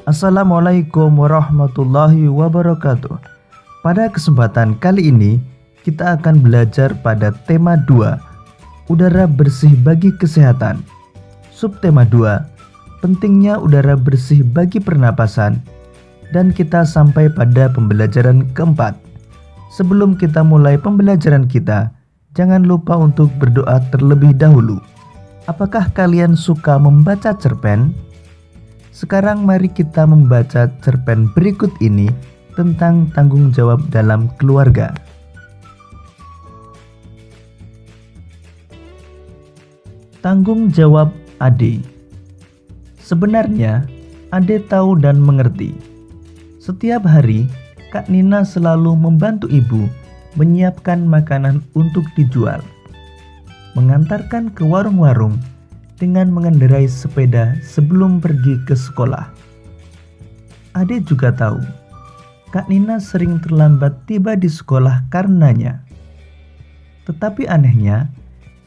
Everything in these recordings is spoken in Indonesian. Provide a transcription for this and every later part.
Assalamualaikum warahmatullahi wabarakatuh. Pada kesempatan kali ini kita akan belajar pada tema 2, udara bersih bagi kesehatan. Subtema 2, pentingnya udara bersih bagi pernapasan. Dan kita sampai pada pembelajaran keempat. Sebelum kita mulai pembelajaran kita, jangan lupa untuk berdoa terlebih dahulu. Apakah kalian suka membaca cerpen? Sekarang mari kita membaca cerpen berikut ini tentang tanggung jawab dalam keluarga. Tanggung jawab Ade. Sebenarnya, Ade tahu dan mengerti. Setiap hari, Kak Nina selalu membantu ibu menyiapkan makanan untuk dijual, mengantarkan ke warung-warung dengan mengendarai sepeda sebelum pergi ke sekolah. Ade juga tahu, Kak Nina sering terlambat tiba di sekolah karenanya. Tetapi anehnya,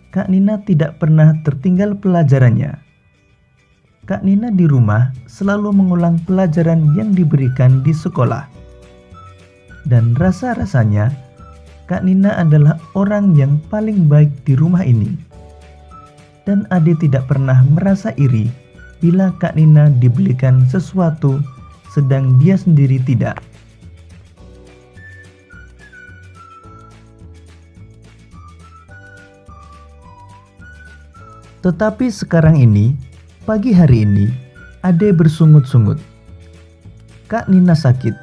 Kak Nina tidak pernah tertinggal pelajarannya. Kak Nina di rumah selalu mengulang pelajaran yang diberikan di sekolah. Dan rasa-rasanya, Kak Nina adalah orang yang paling baik di rumah ini. Dan Ade tidak pernah merasa iri bila Kak Nina dibelikan sesuatu sedang dia sendiri tidak. Tetapi sekarang ini, pagi hari ini, Ade bersungut-sungut. Kak Nina sakit,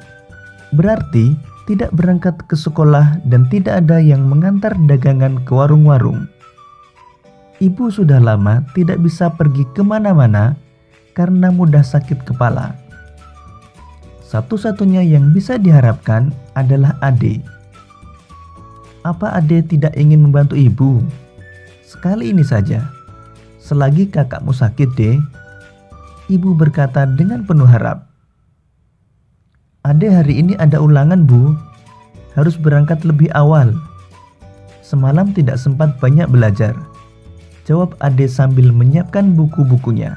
berarti tidak berangkat ke sekolah dan tidak ada yang mengantar dagangan ke warung-warung. Ibu sudah lama tidak bisa pergi kemana-mana karena mudah sakit kepala. Satu-satunya yang bisa diharapkan adalah Ade. Apa Ade tidak ingin membantu ibu? Sekali ini saja. Selagi kakakmu sakit deh, ibu berkata dengan penuh harap. Ade hari ini ada ulangan bu, harus berangkat lebih awal. Semalam tidak sempat banyak belajar, jawab Ade sambil menyiapkan buku-bukunya.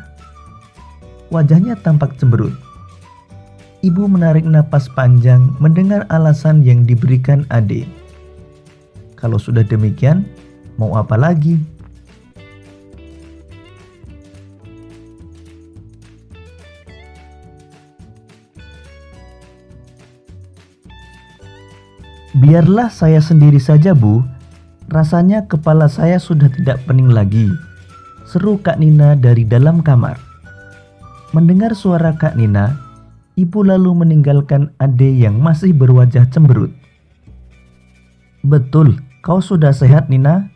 Wajahnya tampak cemberut. Ibu menarik napas panjang mendengar alasan yang diberikan Ade. Kalau sudah demikian, mau apa lagi? Biarlah saya sendiri saja bu, rasanya kepala saya sudah tidak pening lagi, seru Kak Nina dari dalam kamar. Mendengar suara Kak Nina, ibu lalu meninggalkan Ade yang masih berwajah cemberut. Betul, kau sudah sehat Nina?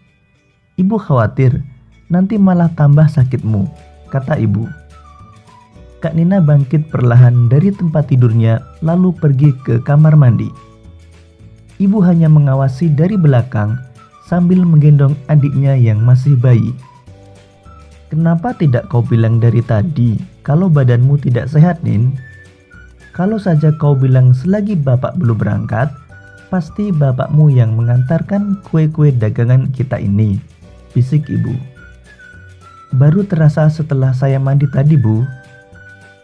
Ibu khawatir, nanti malah tambah sakitmu, kata ibu. Kak Nina bangkit perlahan dari tempat tidurnya lalu pergi ke kamar mandi. Ibu hanya mengawasi dari belakang sambil menggendong adiknya yang masih bayi. Kenapa tidak kau bilang dari tadi kalau badanmu tidak sehat, Nin? Kalau saja kau bilang selagi bapak belum berangkat, pasti bapakmu yang mengantarkan kue-kue dagangan kita ini, bisik ibu. Baru terasa setelah saya mandi tadi, bu.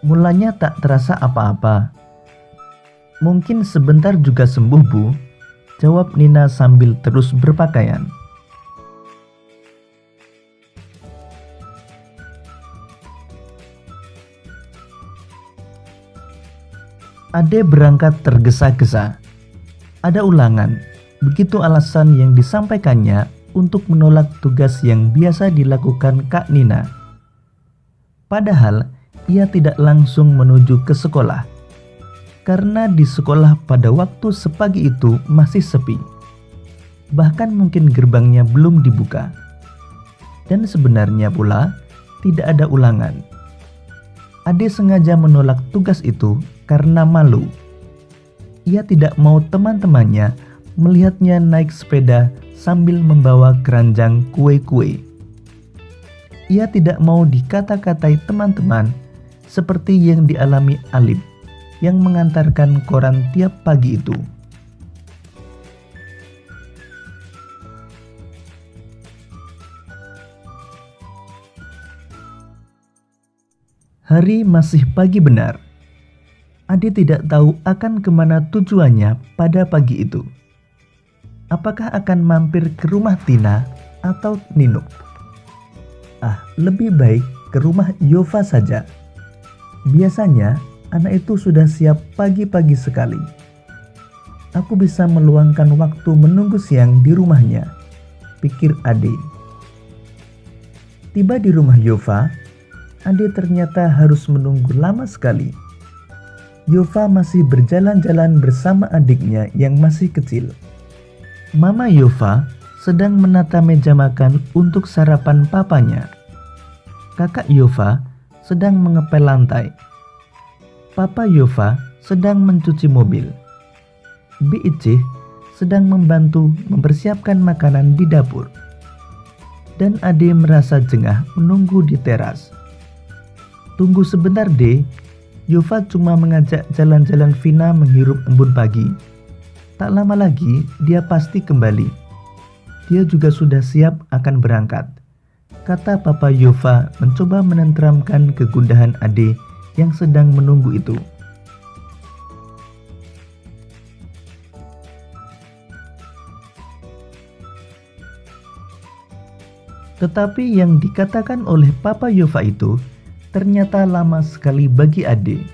Mulanya tak terasa apa-apa. Mungkin sebentar juga sembuh, bu, jawab Nina sambil terus berpakaian. Ade berangkat tergesa-gesa. Ada ulangan, begitu alasan yang disampaikannya untuk menolak tugas yang biasa dilakukan Kak Nina. Padahal ia tidak langsung menuju ke sekolah, karena di sekolah pada waktu sepagi itu masih sepi. Bahkan mungkin gerbangnya belum dibuka. Dan sebenarnya pula tidak ada ulangan. Ade sengaja menolak tugas itu karena malu. Ia tidak mau teman-temannya melihatnya naik sepeda sambil membawa keranjang kue-kue. Ia tidak mau dikata-katai teman-teman seperti yang dialami Alip yang mengantarkan koran tiap pagi itu. Hari masih pagi benar. Ade tidak tahu akan kemana tujuannya pada pagi itu. Apakah akan mampir ke rumah Tina atau Nino? Lebih baik ke rumah Yova saja. Biasanya anak itu sudah siap pagi-pagi sekali. Aku bisa meluangkan waktu menunggu siang di rumahnya, pikir Ade. Tiba di rumah Yova, Ade ternyata harus menunggu lama sekali. Yova masih berjalan-jalan bersama adiknya yang masih kecil. Mama Yova sedang menata meja makan untuk sarapan papanya. Kakak Yova sedang mengepel lantai. Papa Yova sedang mencuci mobil. Bi Icih sedang membantu mempersiapkan makanan di dapur. Dan Ade merasa jengah menunggu di teras. Tunggu sebentar, De. Yova cuma mengajak jalan-jalan Vina menghirup embun pagi. Tak lama lagi dia pasti kembali. Dia juga sudah siap akan berangkat, kata Papa Yova mencoba menenteramkan kegundahan Ade yang sedang menunggu itu. Tetapi yang dikatakan oleh Papa Yova itu ternyata lama sekali bagi Ade.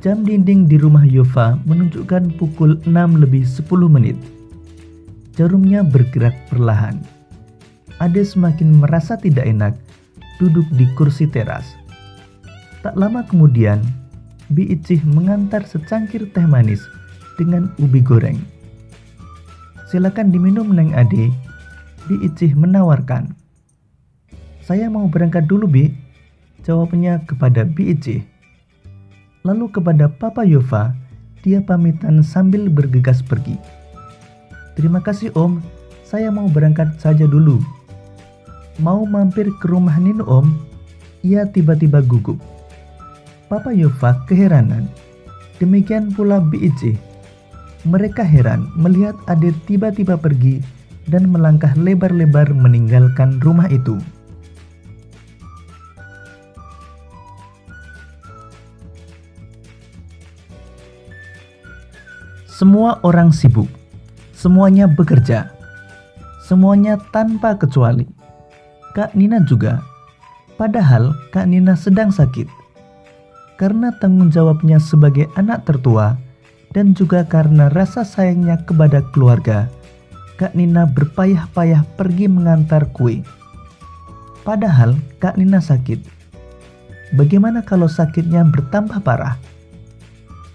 Jam dinding di rumah Yova menunjukkan pukul 6:10. Jarumnya bergerak perlahan. Ade semakin merasa tidak enak duduk di kursi teras. Tak lama kemudian, Bi Icih mengantar secangkir teh manis dengan ubi goreng. Silakan diminum, Neng Ade, Bi Icih menawarkan. Saya mau berangkat dulu, Bi, jawabnya kepada Bi Icih. Lalu kepada Papa Yova, dia pamitan sambil bergegas pergi. Terima kasih Om, saya mau berangkat saja dulu. Mau mampir ke rumah Nino Om? Ia tiba-tiba gugup. Papa Yova keheranan. Demikian pula Bi Icih. Mereka heran melihat Ade tiba-tiba pergi dan melangkah lebar-lebar meninggalkan rumah itu. Semua orang sibuk, semuanya bekerja, semuanya tanpa kecuali. Kak Nina juga, padahal Kak Nina sedang sakit. Karena tanggung jawabnya sebagai anak tertua dan juga karena rasa sayangnya kepada keluarga, Kak Nina berpayah-payah pergi mengantar kue. Padahal Kak Nina sakit. Bagaimana kalau sakitnya bertambah parah?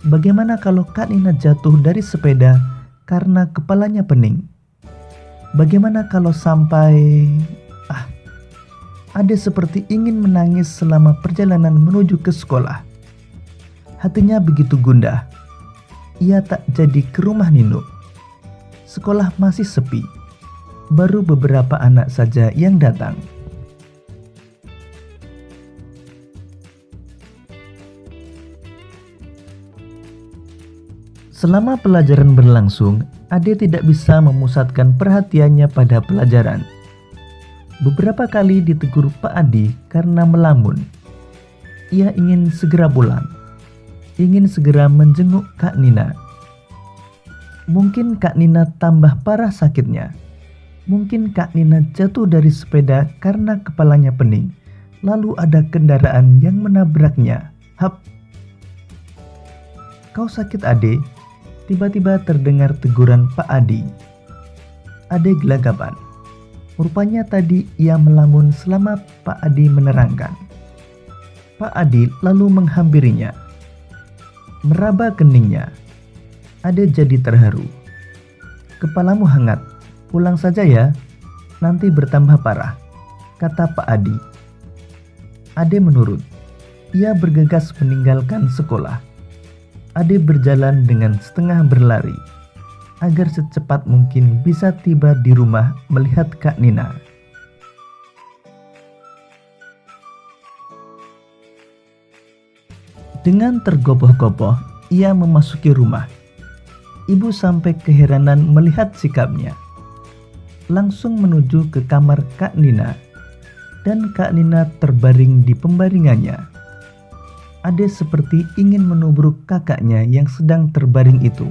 Bagaimana kalau Kak Nina jatuh dari sepeda karena kepalanya pening? Bagaimana kalau sampai... Ade seperti ingin menangis selama perjalanan menuju ke sekolah. Hatinya begitu gundah. Ia tak jadi ke rumah Nino. Sekolah masih sepi. Baru beberapa anak saja yang datang. Selama pelajaran berlangsung, Ade tidak bisa memusatkan perhatiannya pada pelajaran. Beberapa kali ditegur Pak Adi karena melamun. Ia ingin segera pulang, ingin segera menjenguk Kak Nina. Mungkin Kak Nina tambah parah sakitnya. Mungkin Kak Nina jatuh dari sepeda karena kepalanya pening. Lalu ada kendaraan yang menabraknya. Hap! Kau sakit, Ade? Tiba-tiba terdengar teguran Pak Adi. Ade gelagapan. Rupanya tadi ia melamun selama Pak Adi menerangkan. Pak Adi lalu menghampirinya. Meraba keningnya. Ade jadi terharu. Kepalamu hangat, pulang saja ya, nanti bertambah parah, kata Pak Adi. Ade menurut. Ia bergegas meninggalkan sekolah. Ade berjalan dengan setengah berlari, agar secepat mungkin bisa tiba di rumah melihat Kak Nina. Dengan tergopoh-gopoh, ia memasuki rumah. Ibu sampai keheranan melihat sikapnya. Langsung menuju ke kamar Kak Nina, dan Kak Nina terbaring di pembaringannya. Ade seperti ingin menubruk kakaknya yang sedang terbaring itu.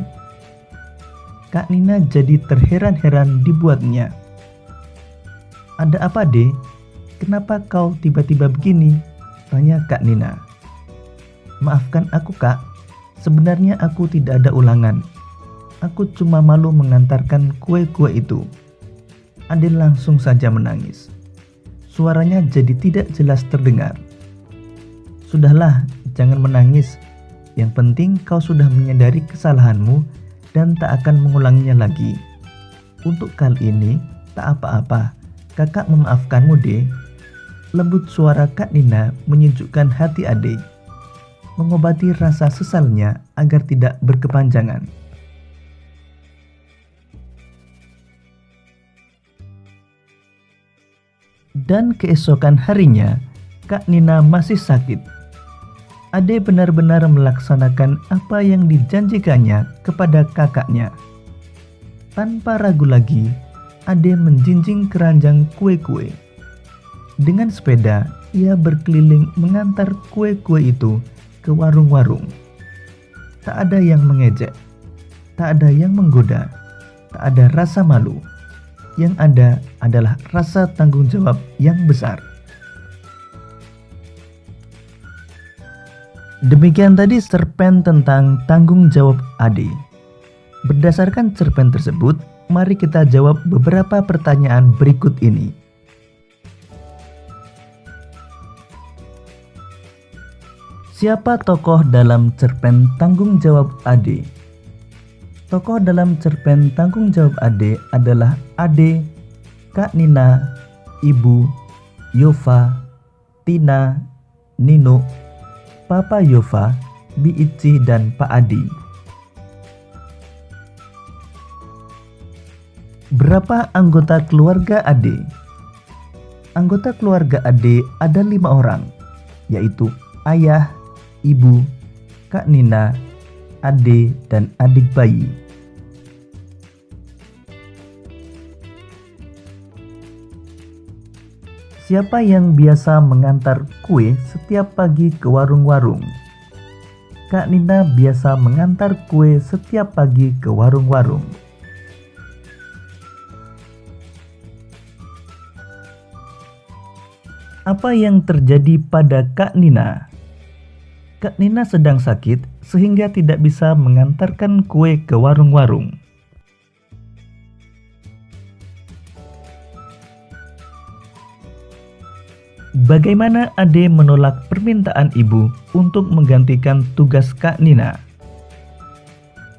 Kak Nina jadi terheran-heran dibuatnya. "Ada apa, Ade? Kenapa kau tiba-tiba begini?" tanya Kak Nina. "Maafkan aku, Kak. Sebenarnya aku tidak ada ulangan. Aku cuma malu mengantarkan kue-kue itu." Ade langsung saja menangis. Suaranya jadi tidak jelas terdengar. "Sudahlah, jangan menangis. Yang penting kau sudah menyadari kesalahanmu dan tak akan mengulanginya lagi. Untuk kali ini, tak apa-apa. Kakak memaafkanmu, De." Lembut suara Kak Nina menyejukkan hati Ade, mengobati rasa sesalnya agar tidak berkepanjangan. Dan keesokan harinya, Kak Nina masih sakit. Ade benar-benar melaksanakan apa yang dijanjikannya kepada kakaknya. Tanpa ragu lagi, Ade menjinjing keranjang kue-kue. Dengan sepeda, ia berkeliling mengantar kue-kue itu ke warung-warung. Tak ada yang mengejek, tak ada yang menggoda, tak ada rasa malu. Yang ada adalah rasa tanggung jawab yang besar. Demikian tadi cerpen tentang tanggung jawab Ade. Berdasarkan cerpen tersebut, mari kita jawab beberapa pertanyaan berikut ini. Siapa tokoh dalam cerpen Tanggung Jawab Ade? Tokoh dalam cerpen Tanggung Jawab Ade adalah Ade, Kak Nina, Ibu, Yova, Tina, Nino, Papa Yova, Bi Ici, dan Pak Adi. Berapa anggota keluarga Ade? Anggota keluarga Ade ada 5 orang, yaitu ayah, ibu, Kak Nina, Ade, dan adik bayi. Siapa yang biasa mengantar kue setiap pagi ke warung-warung? Kak Nina biasa mengantar kue setiap pagi ke warung-warung. Apa yang terjadi pada Kak Nina? Kak Nina sedang sakit sehingga tidak bisa mengantarkan kue ke warung-warung. Bagaimana Ade menolak permintaan ibu untuk menggantikan tugas Kak Nina?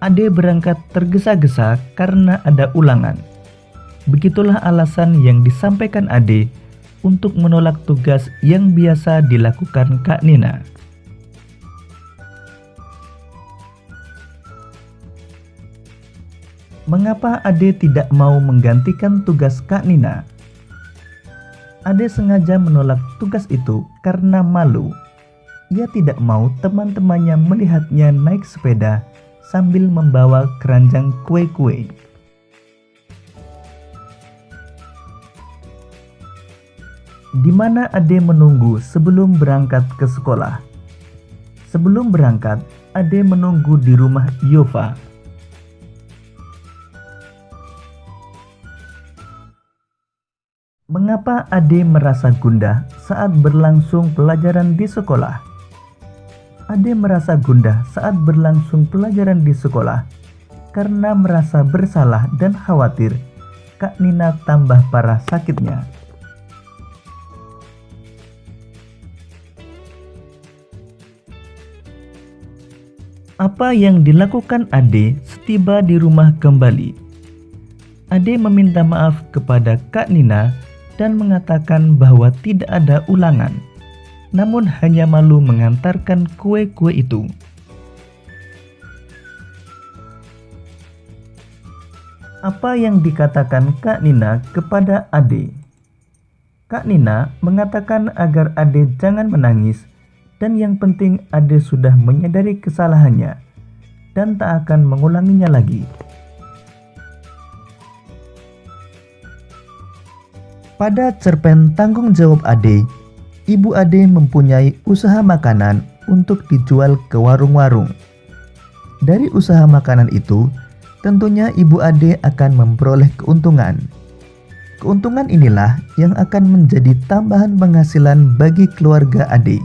Ade berangkat tergesa-gesa karena ada ulangan. Begitulah alasan yang disampaikan Ade untuk menolak tugas yang biasa dilakukan Kak Nina. Mengapa Ade tidak mau menggantikan tugas Kak Nina? Ade sengaja menolak tugas itu karena malu. Ia tidak mau teman-temannya melihatnya naik sepeda sambil membawa keranjang kue-kue. Di mana Ade menunggu sebelum berangkat ke sekolah? Sebelum berangkat, Ade menunggu di rumah Yova. Mengapa Ade merasa gundah saat berlangsung pelajaran di sekolah? Ade merasa gundah saat berlangsung pelajaran di sekolah karena merasa bersalah dan khawatir Kak Nina tambah parah sakitnya. Apa yang dilakukan Ade setiba di rumah kembali? Ade meminta maaf kepada Kak Nina dan mengatakan bahwa tidak ada ulangan, namun hanya malu mengantarkan kue-kue itu. Apa yang dikatakan Kak Nina kepada Ade? Kak Nina mengatakan agar Ade jangan menangis dan yang penting Ade sudah menyadari kesalahannya dan tak akan mengulanginya lagi. Pada cerpen Tanggung Jawab Ade, Ibu Ade mempunyai usaha makanan untuk dijual ke warung-warung. Dari usaha makanan itu, tentunya ibu Ade akan memperoleh keuntungan. Keuntungan inilah yang akan menjadi tambahan penghasilan bagi keluarga Ade.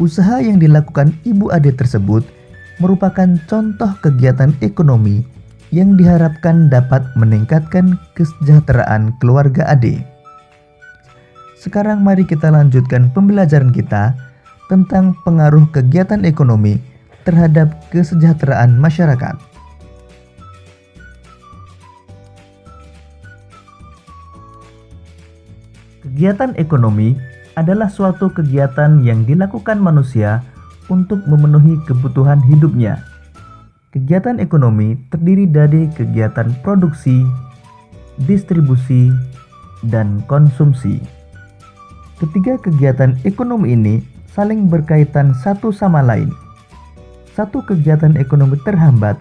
Usaha yang dilakukan ibu Ade tersebut merupakan contoh kegiatan ekonomi yang diharapkan dapat meningkatkan kesejahteraan keluarga Ade. Sekarang mari kita lanjutkan pembelajaran kita tentang pengaruh kegiatan ekonomi terhadap kesejahteraan masyarakat. Kegiatan ekonomi adalah suatu kegiatan yang dilakukan manusia untuk memenuhi kebutuhan hidupnya. Kegiatan ekonomi terdiri dari kegiatan produksi, distribusi, dan konsumsi. Ketiga kegiatan ekonomi ini saling berkaitan satu sama lain. Satu kegiatan ekonomi terhambat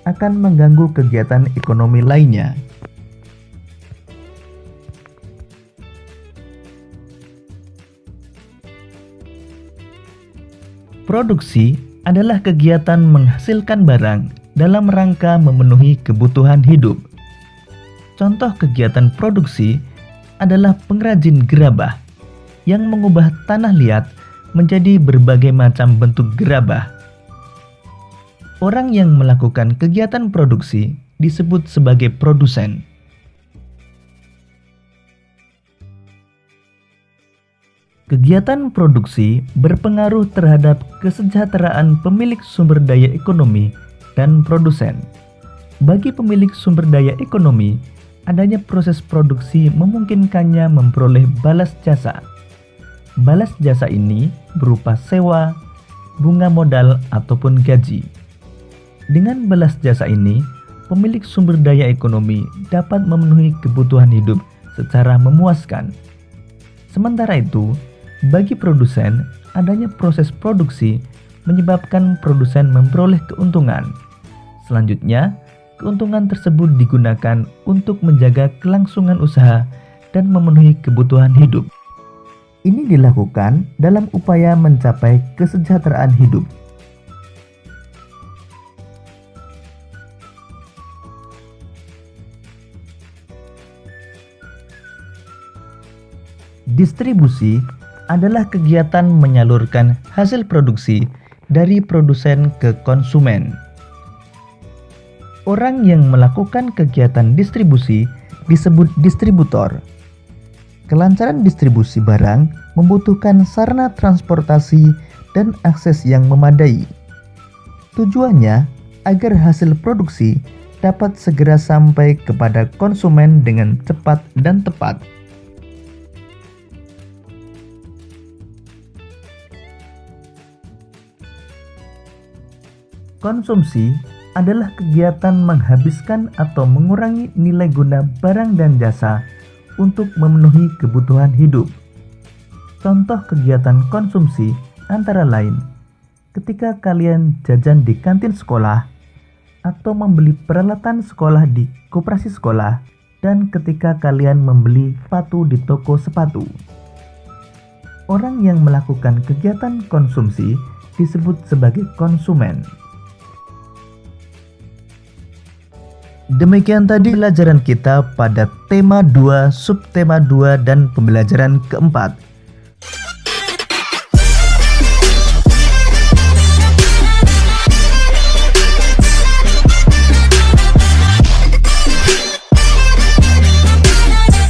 akan mengganggu kegiatan ekonomi lainnya. Produksi adalah kegiatan menghasilkan barang dalam rangka memenuhi kebutuhan hidup. Contoh kegiatan produksi adalah pengrajin gerabah yang mengubah tanah liat menjadi berbagai macam bentuk gerabah. Orang yang melakukan kegiatan produksi disebut sebagai produsen. Kegiatan produksi berpengaruh terhadap kesejahteraan pemilik sumber daya ekonomi dan produsen. Bagi pemilik sumber daya ekonomi, adanya proses produksi memungkinkannya memperoleh balas jasa. Balas jasa ini berupa sewa, bunga modal, ataupun gaji. Dengan balas jasa ini, pemilik sumber daya ekonomi dapat memenuhi kebutuhan hidup secara memuaskan. Sementara itu, bagi produsen, adanya proses produksi menyebabkan produsen memperoleh keuntungan. Selanjutnya, keuntungan tersebut digunakan untuk menjaga kelangsungan usaha dan memenuhi kebutuhan hidup. Ini dilakukan dalam upaya mencapai kesejahteraan hidup. Distribusi adalah kegiatan menyalurkan hasil produksi dari produsen ke konsumen. Orang yang melakukan kegiatan distribusi disebut distributor. Kelancaran distribusi barang membutuhkan sarana transportasi dan akses yang memadai. Tujuannya agar hasil produksi dapat segera sampai kepada konsumen dengan cepat dan tepat. Konsumsi adalah kegiatan menghabiskan atau mengurangi nilai guna barang dan jasa untuk memenuhi kebutuhan hidup. Contoh kegiatan konsumsi antara lain ketika kalian jajan di kantin sekolah atau membeli peralatan sekolah di koperasi sekolah, dan ketika kalian membeli sepatu di toko sepatu. Orang yang melakukan kegiatan konsumsi disebut sebagai konsumen. Demikian tadi pelajaran kita pada tema 2, subtema 2, dan pembelajaran keempat.